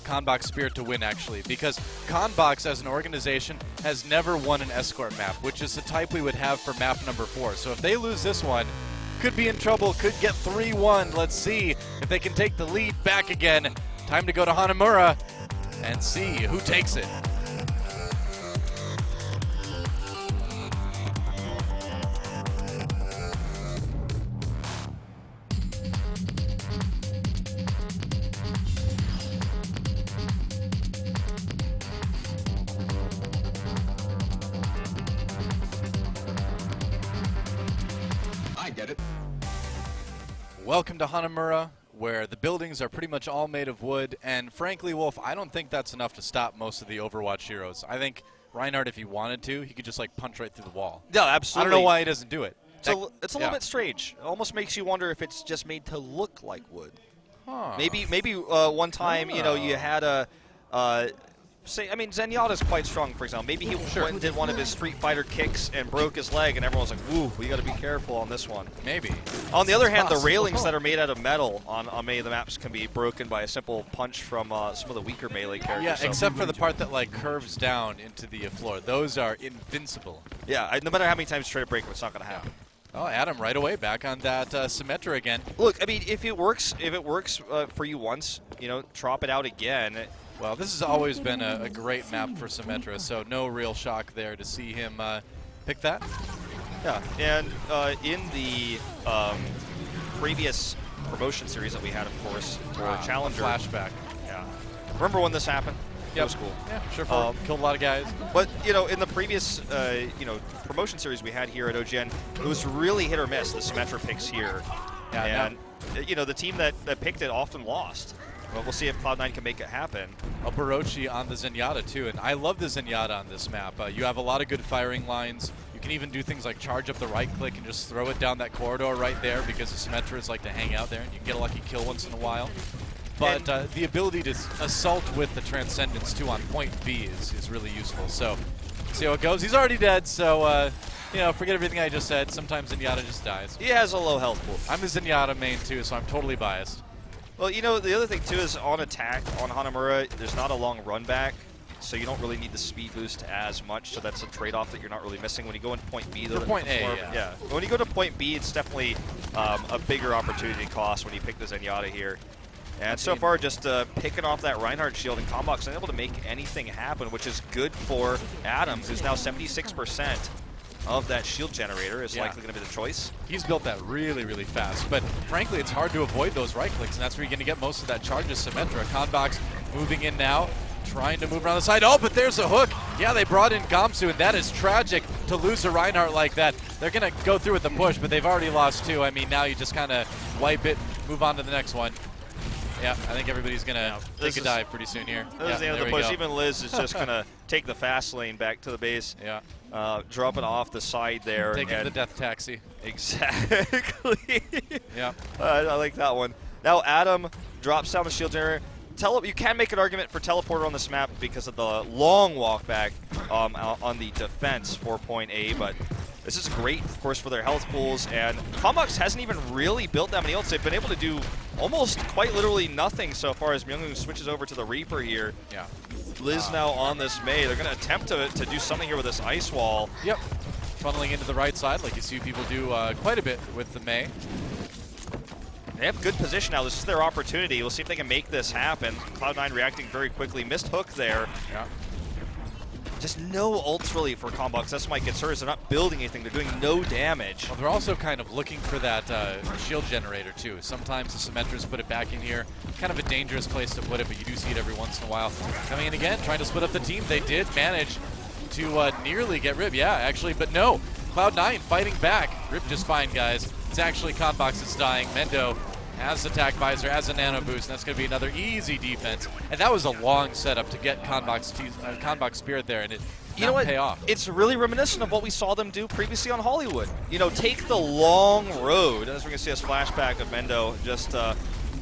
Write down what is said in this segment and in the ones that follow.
Conbox Spirit to win, actually, because Conbox as an organization has never won an escort map, which is the type we would have for map number 4. So if they lose this one, could be in trouble, could get 3-1. Let's see if they can take the lead back again. Time to go to Hanamura and see who takes it. Get it. Welcome to Hanamura, where the buildings are pretty much all made of wood, and frankly, Wolf, I don't think that's enough to stop most of the Overwatch heroes. I think Reinhardt, if he wanted to, he could just like punch right through the wall. Yeah, absolutely. I don't know why he doesn't do it. It's a little bit strange. It almost makes you wonder if it's just made to look like wood. Huh. Maybe one time, you know, you had a say, I mean, Zenyatta's quite strong, for example. Maybe he went and did one of his Street Fighter kicks and broke his leg, and everyone's like, "Woo, we got to be careful on this one." Maybe. On the other hand, the railings that are made out of metal on many of the maps can be broken by a simple punch from some of the weaker melee characters. Yeah, so. except for the part that like curves down into the floor. Those are invincible. Yeah, no matter how many times you try to break them, it's not going to happen. Oh, Adam, right away back on that Symmetra again. Look, I mean, if it works for you once, you know, drop it out again. Well, this has always been a great map for Symmetra, so no real shock there to see him pick that. Yeah, and in the previous promotion series that we had, of course, for Challenger. Flashback. Yeah. Remember when this happened? That was cool. Yeah, sure. Killed a lot of guys. But, you know, in the previous, promotion series we had here at OGN, it was really hit or miss, the Symmetra picks here. Yeah, and, you know, the team that picked it often lost. Well, we'll see if Cloud9 can make it happen. A Barochi on the Zenyatta, too, and I love the Zenyatta on this map. You have a lot of good firing lines. You can even do things like charge up the right click and just throw it down that corridor right there because the Symmetras like to hang out there, and you can get a lucky kill once in a while. But the ability to assault with the Transcendence, too, on point B is really useful. So, see how it goes. He's already dead, so, you know, forget everything I just said. Sometimes Zenyatta just dies. He has a low health pool. I'm a Zenyatta main, too, so I'm totally biased. Well, you know, the other thing, too, is on attack on Hanamura, there's not a long run back, so you don't really need the speed boost as much, so that's a trade-off that you're not really missing. When you go into point B, though, point A, yeah. When you go to point B, it's definitely a bigger opportunity cost when you pick the Zenyatta here. And so far, just picking off that Reinhardt shield, and Combox unable to make anything happen, which is good for Adam, who's now 76% of that shield generator is likely going to be the choice. He's built that really, really fast, but frankly, it's hard to avoid those right clicks, and that's where you're going to get most of that charge of Symmetra. Conbox moving in now, trying to move around the side. Oh, but there's a hook. Yeah, they brought in Gamsu, and that is tragic to lose a Reinhardt like that. They're going to go through with the push, but they've already lost 2. I mean, now you just kind of wipe it, move on to the next one. Yeah, I think everybody's going to take a dive pretty soon here. This is the end of the push. Even Liz is just going to take the fast lane back to the base. Yeah. Drop it off the side there. Taking the death taxi. Exactly. Yeah. I like that one. Now Adam drops down the shield generator. You can make an argument for teleporter on this map because of the long walk back on the defense for point A, but this is great, of course, for their health pools, and Combox hasn't even really built that many ults. They've been able to do almost quite literally nothing so far as Myungwoo switches over to the Reaper here. Yeah. Liz now on this Mei. They're going to attempt to do something here with this ice wall. Yep. Funneling into the right side like you see people do quite a bit with the Mei. They have good position now. This is their opportunity. We'll see if they can make this happen. Cloud9 reacting very quickly. Missed hook there. Yeah. Just no ults really for Combox. That's my concern is they're not building anything. They're doing no damage. Well, they're also kind of looking for that shield generator too. Sometimes the Symmetras put it back in here. Kind of a dangerous place to put it, but you do see it every once in a while. Coming in again, trying to split up the team. They did manage to nearly get Rib. Yeah, actually, but no. Cloud9 fighting back. Rib just fine, guys. It's actually Conbox that's dying. Mendo has attack visor, has a nano boost, and that's going to be another easy defense. And that was a long setup to get Conbox Spirit there, and it did pay off. It's really reminiscent of what we saw them do previously on Hollywood. You know, take the long road. As we're going to see a flashback of Mendo just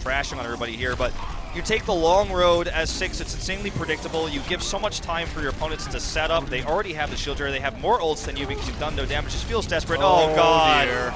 trashing on everybody here, but you take the long road as 6. It's insanely predictable. You give so much time for your opponents to set up. They already have the shield generator. They have more ults than you because you've done no damage. It just feels desperate. Oh God. Dear.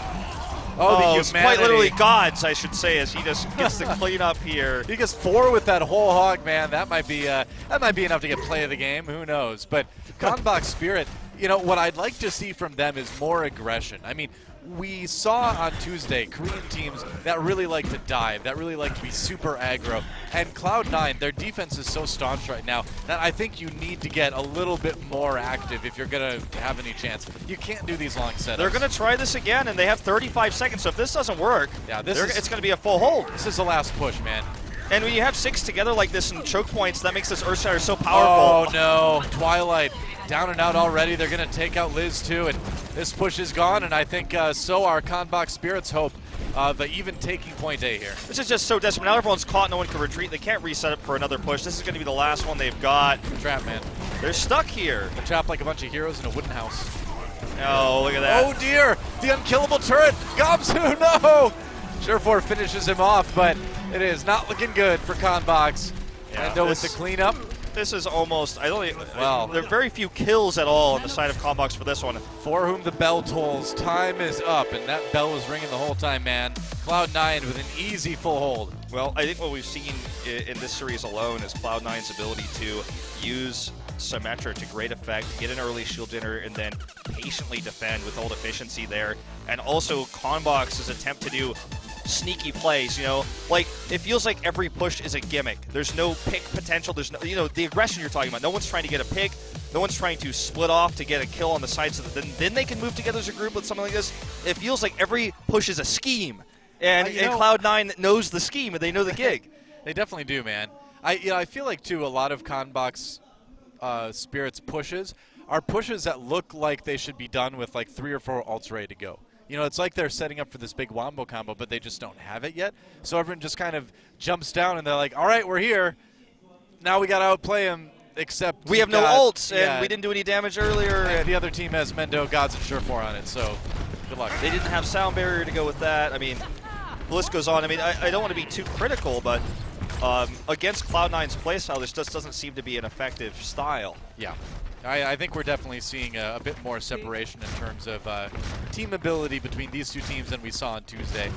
Oh, the it's quite humanity. literally gods, I should say, as he just gets the cleanup here. He gets 4 with that whole hog, man. That might be enough to get play of the game. Who knows? But Konbok Spirit, you know, what I'd like to see from them is more aggression. I mean, we saw on Tuesday Korean teams that really like to dive, that really like to be super aggro. And Cloud9, their defense is so staunch right now that I think you need to get a little bit more active if you're going to have any chance. You can't do these long setups. They're going to try this again, and they have 35 seconds, so if this doesn't work, yeah, it's going to be a full hold. This is the last push, man. And when you have 6 together like this in choke points, that makes this Earthshatter so powerful. Oh, no. Twilight down and out already. They're going to take out Liz, too, and this push is gone, and I think so are Konbok Spirit's hope of even taking point A here. This is just so desperate. Now everyone's caught. No one can retreat. They can't reset it for another push. This is going to be the last one they've got. Trap, man. They're stuck here. They're trapped like a bunch of heroes in a wooden house. Oh, look at that. Oh, dear. The unkillable turret. Gobsu, no. Surefour finishes him off, but it is not looking good for Konbox. Yeah, Mendo with the cleanup. This is almost, there Well, are very few kills at all on the side of Konbox for this one. For whom the bell tolls, time is up, and that bell was ringing the whole time, man. Cloud9 with an easy full hold. Well, I think what we've seen in this series alone is Cloud9's ability to use Symmetra to great effect, get an early shield dinner, and then patiently defend with old efficiency there. And also Konbox's attempt to do sneaky plays, you know, like it feels like every push is a gimmick. There's no pick potential. There's no, you know, the aggression you're talking about. No one's trying to get a pick. No one's trying to split off to get a kill on the side so that then they can move together as a group with something like this. It feels like every push is a scheme, and Cloud9 knows the scheme and they know the gig. They definitely do, man. I feel like too a lot of Konbox Spirit's pushes are pushes that look like they should be done with like 3 or 4 ults ready to go. You know, it's like they're setting up for this big wombo combo, but they just don't have it yet. So everyone just kind of jumps down, and they're like, all right, we're here. Now we got to outplay them, except we have no ults, and we didn't do any damage earlier. And the other team has Mendo, Gods, and Surefour on it, so good luck. They didn't have Sound Barrier to go with that. I mean, the list goes on. I mean, I don't want to be too critical, but against Cloud9's playstyle, this just doesn't seem to be an effective style. Yeah. I think we're definitely seeing a bit more separation in terms of team ability between these two teams than we saw on Tuesday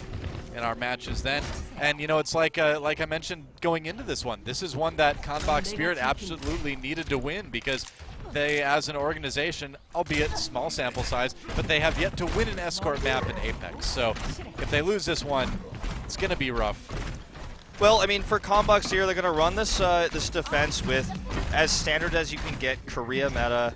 in our matches then. And, you know, it's like I mentioned going into this one, this is one that Konbox Spirit absolutely needed to win because they, as an organization, albeit small sample size, but they have yet to win an escort map in Apex. So if they lose this one, it's going to be rough. Well, I mean, for Konbox here, they're going to run this this defense with as standard as you can get Korea meta.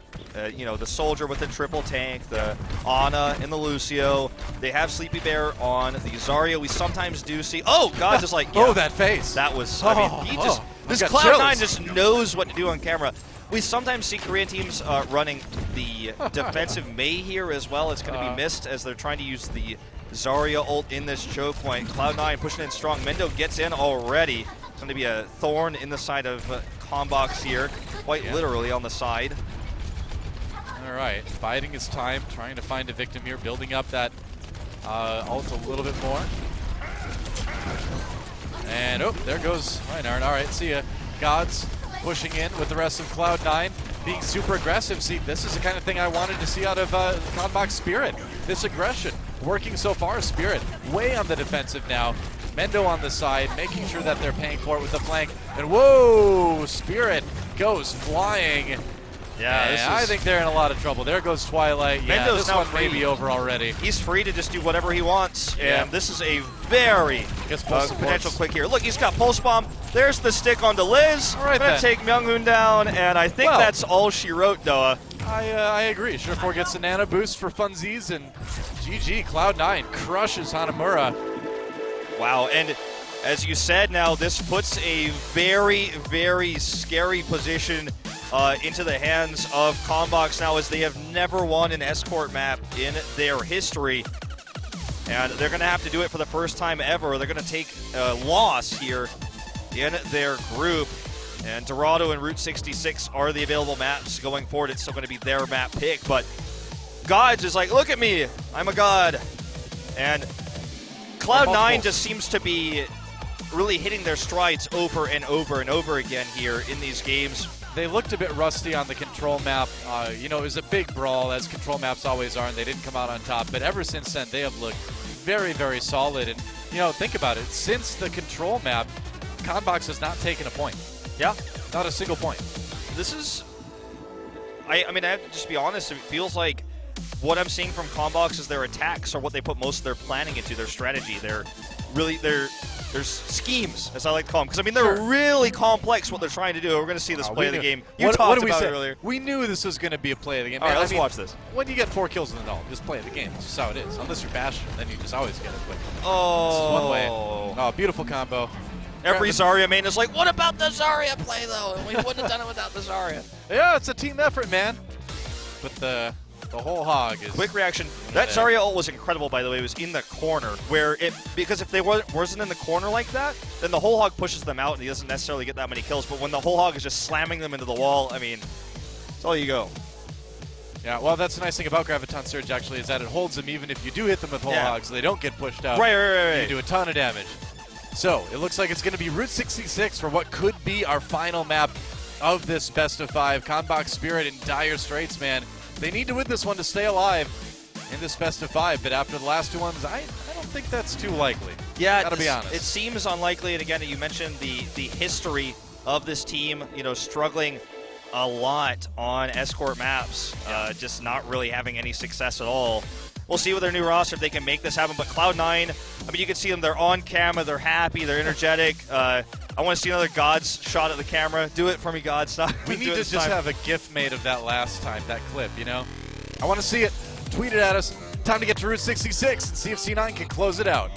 You know, the Soldier with the triple tank, the Ana and the Lucio. They have Sleepy Bear on the Zarya. We sometimes do see. Oh God, just like oh, that face. That was. I mean, he just this Cloud9 just knows what to do on camera. We sometimes see Korean teams running the defensive Mei here as well. It's going to be missed as they're trying to use the Zarya ult in this choke point. Cloud9 pushing in strong. Mendo gets in already. It's going to be a thorn in the side of Konbox here, quite literally on the side. All right, biding his time, trying to find a victim here, building up that ult a little bit more. And oh, there goes Reinhardt. All right, see ya. Gods pushing in with the rest of Cloud9, being super aggressive. See, this is the kind of thing I wanted to see out of Konbox Spirit. This aggression working so far. Spirit way on the defensive now. Mendo on the side, making sure that they're paying for it with the flank. And whoa, Spirit goes flying. Yeah, I think they're in a lot of trouble. There goes Twilight. Yeah, Mendo's this now one may be over already. He's free to just do whatever he wants, and this is a very potential quick here. Look, he's got Pulse Bomb. There's the stick onto Liz. All right, going to take Myunghoon down, and I think that's all she wrote, Doa. I agree. Surefour gets a nano boost for funsies, and GG, Cloud9 crushes Hanamura. Wow, and as you said now, this puts a very, very scary position into the hands of Konbox now, as they have never won an escort map in their history. And they're going to have to do it for the first time ever. They're going to take a loss here in their group. And Dorado and Route 66 are the available maps going forward. It's still going to be their map pick. But Gods is like, look at me, I'm a god. And Cloud9 just seems to be really hitting their strides over and over and over again here in these games. They looked a bit rusty on the control map. You know, it was a big brawl, as control maps always are, and they didn't come out on top. But ever since then, they have looked very, very solid. And, you know, think about it. Since the control map, Conbox has not taken a point. Yeah. Not a single point. This is... I mean, I have to just be honest. It feels like what I'm seeing from Conbox is their attacks are what they put most of their planning into, their strategy. They're schemes, as I like to call them. Because, I mean, they're really complex what they're trying to do. We're going to see this play of the game. You talked about it earlier. We knew this was going to be a play of the game. All right, Man, let's watch this. When you get 4 kills in the null, just play the game. That's just how it is. Unless you're Bastion, then you just always get it. But oh. This is one way. Oh, beautiful combo. Every Zarya main is like, what about the Zarya play, though? We wouldn't have done it without the Zarya. Yeah, it's a team effort, man. But the whole hog is... Quick reaction. That Zarya ult was incredible, by the way. It was in the corner, where it... Because if they wasn't in the corner like that, then the whole hog pushes them out, and he doesn't necessarily get that many kills. But when the whole hog is just slamming them into the wall, I mean, that's all you go. Yeah, well, that's the nice thing about Graviton Surge, actually, is that it holds them even if you do hit them with whole hogs. So they don't get pushed out. Right. You do a ton of damage. So, it looks like it's going to be Route 66 for what could be our final map of this best of 5. Conbox Spirit in dire straits, man. They need to win this one to stay alive in this best of 5, but after the last 2 ones, I don't think that's too likely. Yeah, gotta be honest. It seems unlikely, and again, you mentioned the history of this team, you know, struggling a lot on escort maps, just not really having any success at all. We'll see with their new roster if they can make this happen, but Cloud9, I mean, you can see them, they're on camera, they're happy, they're energetic. I want to see another Gods shot at the camera. Do it for me, Gods. We need to just have a GIF made of that last time, that clip, you know? I want to see it. Tweet it at us. Time to get to Route 66 and see if C9 can close it out.